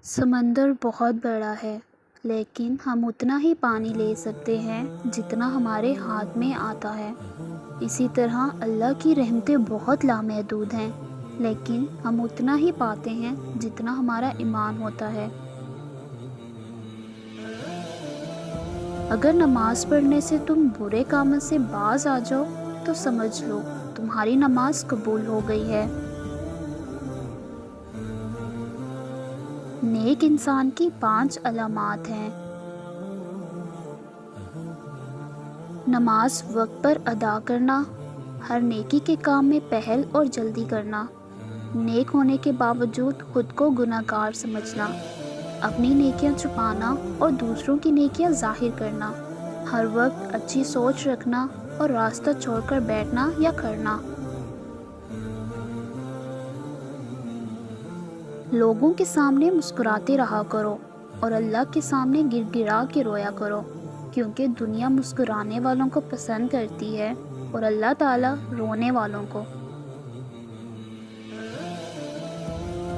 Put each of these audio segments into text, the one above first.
سمندر بہت بڑا ہے، لیکن ہم اتنا ہی پانی لے سکتے ہیں جتنا ہمارے ہاتھ میں آتا ہے۔ اسی طرح اللہ کی رحمتیں بہت لامحدود ہیں، لیکن ہم اتنا ہی پاتے ہیں جتنا ہمارا ایمان ہوتا ہے۔ اگر نماز پڑھنے سے تم برے کاموں سے باز آ جاؤ تو سمجھ لو تمہاری نماز قبول ہو گئی ہے۔ نیک انسان کی 5 علامات ہیں۔ نماز وقت پر ادا کرنا، ہر نیکی کے کام میں پہل اور جلدی کرنا، نیک ہونے کے باوجود خود کو گناہ گار سمجھنا، اپنی نیکیاں چھپانا اور دوسروں کی نیکیاں ظاہر کرنا، ہر وقت اچھی سوچ رکھنا اور راستہ چھوڑ کر بیٹھنا یا کھڑنا۔ لوگوں کے سامنے مسکراتے رہا کرو اور اللہ کے سامنے گر گرا کے رویا کرو، کیونکہ دنیا مسکرانے والوں کو پسند کرتی ہے اور اللہ تعالیٰ رونے والوں کو۔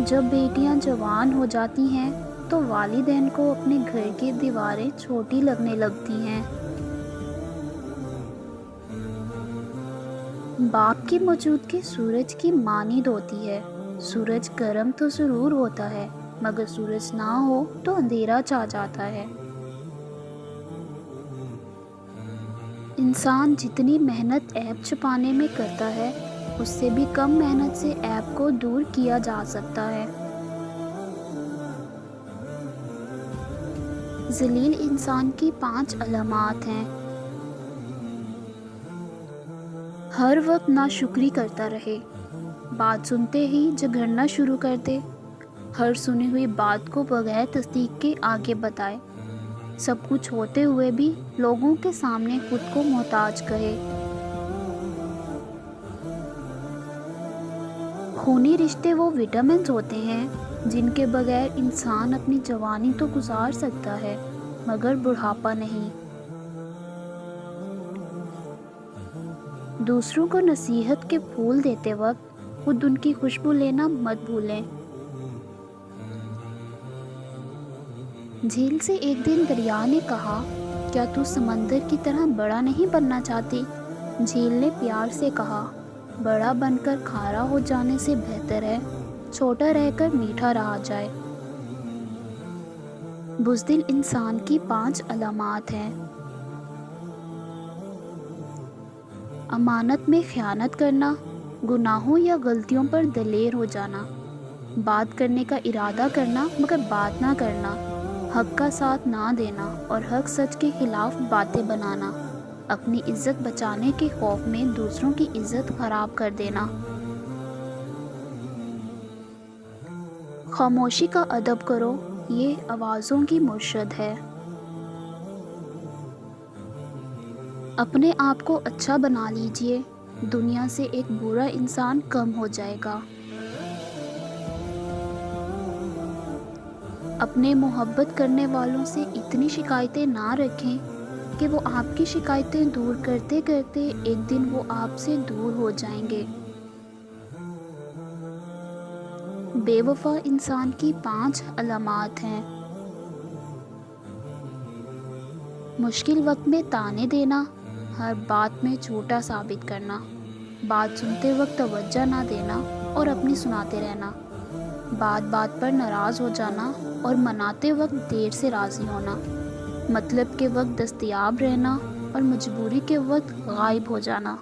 جب بیٹیاں جوان ہو جاتی ہیں تو والدین کو اپنے گھر کی دیواریں چھوٹی لگنے لگتی ہیں۔ باپ کی موجودگی سورج کی مانند ہوتی ہے۔ سورج گرم تو ضرور ہوتا ہے، مگر سورج نہ ہو تو اندھیرا چھا جاتا ہے۔ انسان جتنی محنت عیب چھپانے میں کرتا ہے، اس سے بھی کم محنت سے عیب کو دور کیا جا سکتا ہے۔ ذلیل انسان کی 5 علامات ہیں۔ ہر وقت ناشکری کرتا رہے، بات سنتے ہی جھگڑنا شروع کر دے، ہر سنی ہوئی بات کو بغیر تصدیق کے آگے بتائے، سب کچھ ہوتے ہوئے بھی لوگوں کے سامنے خود کو محتاج کہے۔ خونی رشتے وہ وٹامنز ہوتے ہیں جن کے بغیر انسان اپنی جوانی تو گزار سکتا ہے، مگر بڑھاپا نہیں۔ دوسروں کو نصیحت کے پھول دیتے وقت خود ان کی خوشبو لینا مت بھولیں۔ جھیل سے ایک دن دریا نے کہا، کیا تو سمندر کی طرح بڑا نہیں بننا چاہتی؟ جھیل نے پیار سے کہا، بڑا بن کر کھارا ہو جانے سے بہتر ہے چھوٹا رہ کر میٹھا رہا جائے۔ بزدل انسان کی 5 علامات ہیں۔ امانت میں خیانت کرنا، گناہوں یا غلطیوں پر دلیر ہو جانا، بات کرنے کا ارادہ کرنا مگر بات نہ کرنا، حق کا ساتھ نہ دینا اور حق سچ کے خلاف باتیں بنانا، اپنی عزت بچانے کے خوف میں دوسروں کی عزت خراب کر دینا۔ خاموشی کا ادب کرو، یہ آوازوں کی مرشد ہے۔ اپنے آپ کو اچھا بنا لیجئے، دنیا سے ایک برا انسان کم ہو جائے گا۔ اپنے محبت کرنے والوں سے اتنی شکایتیں نہ رکھیں کہ وہ آپ کی شکایتیں دور کرتے کرتے ایک دن وہ آپ سے دور ہو جائیں گے۔ بے وفا انسان کی 5 علامات ہیں۔ مشکل وقت میں طعنے دینا، ہر بات میں جھوٹا ثابت کرنا، بات سنتے وقت توجہ نہ دینا اور اپنی سناتے رہنا، بات بات پر ناراض ہو جانا اور مناتے وقت دیر سے راضی ہونا، مطلب کے وقت دستیاب رہنا اور مجبوری کے وقت غائب ہو جانا۔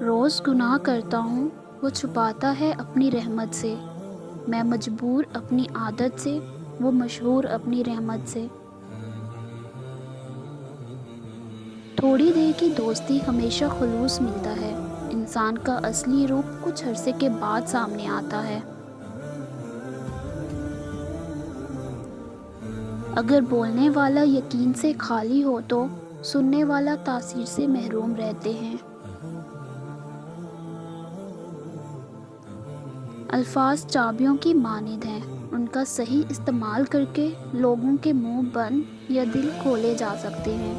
روز گناہ کرتا ہوں، وہ چھپاتا ہے اپنی رحمت سے، میں مجبور اپنی عادت سے، وہ مشہور اپنی رحمت سے۔ تھوڑی دیر کی دوستی ہمیشہ خلوص ملتا ہے، انسان کا اصلی روپ کچھ عرصے کے بعد سامنے آتا ہے۔ اگر بولنے والا یقین سے خالی ہو تو سننے والا تاثیر سے محروم رہتے ہیں۔ الفاظ چابیوں کی مانند ہیں، ان کا صحیح استعمال کر کے لوگوں کے منہ بند یا دل کھولے جا سکتے ہیں۔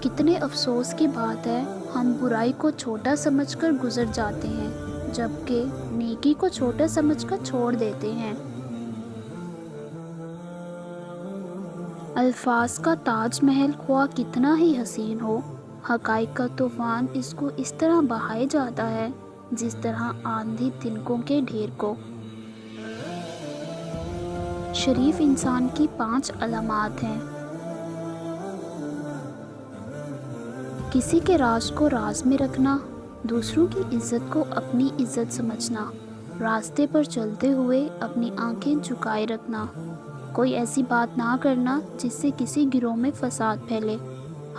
کتنے افسوس کی بات ہے، ہم برائی کو چھوٹا سمجھ کر گزر جاتے ہیں، جبکہ نیکی کو چھوٹا سمجھ کر چھوڑ دیتے ہیں۔ الفاظ کا تاج محل خواہ کتنا ہی حسین ہو، حقائق کا طوفان اس کو اس طرح بہائے جاتا ہے جس طرح آندھی تنکوں کے ڈھیر کو۔ شریف انسان کی 5 علامات ہیں۔ کسی کے راز کو راز میں رکھنا، دوسروں کی عزت کو اپنی عزت سمجھنا، راستے پر چلتے ہوئے اپنی آنکھیں جھکائے رکھنا، کوئی ایسی بات نہ کرنا جس سے کسی گروہ میں فساد پھیلے،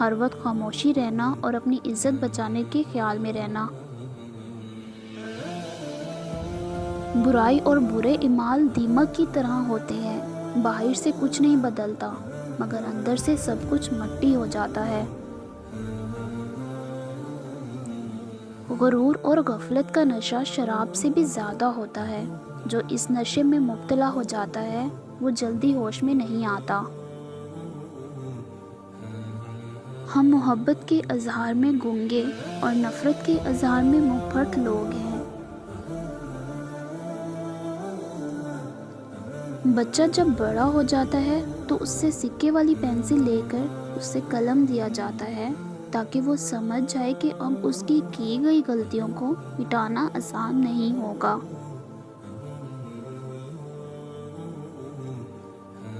ہر وقت خاموشی رہنا اور اپنی عزت بچانے کے خیال میں رہنا۔ برائی اور برے اعمال دیمک کی طرح ہوتے ہیں، باہر سے کچھ نہیں بدلتا مگر اندر سے سب کچھ مٹی ہو جاتا ہے۔ غرور اور غفلت کا نشہ شراب سے بھی زیادہ ہوتا ہے، جو اس نشے میں مبتلا ہو جاتا ہے وہ جلدی ہوش میں نہیں آتا۔ ہم محبت کے اظہار میں گونگے اور نفرت کے اظہار میں منہ پھٹ لوگ ہیں۔ بچہ جب بڑا ہو جاتا ہے تو اس سے سکے والی پینسل لے کر اس سے قلم دیا جاتا ہے تاکہ وہ سمجھ جائے کہ اب اس کی گئی غلطیوں کو مٹانا آسان نہیں ہوگا۔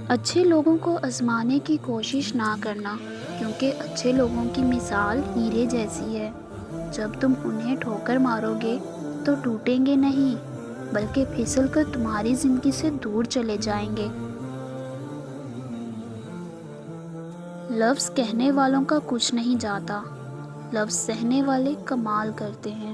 اچھے لوگوں کو آزمانے کی کوشش نہ کرنا، کیونکہ اچھے لوگوں کی مثال ہیرے جیسی ہے، جب تم انہیں ٹھوکر مارو گے تو ٹوٹیں گے نہیں بلکہ پھسل کر تمہاری زندگی سے دور چلے جائیں گے۔ لفظ کہنے والوں کا کچھ نہیں جاتا، لفظ سہنے والے کمال کرتے ہیں۔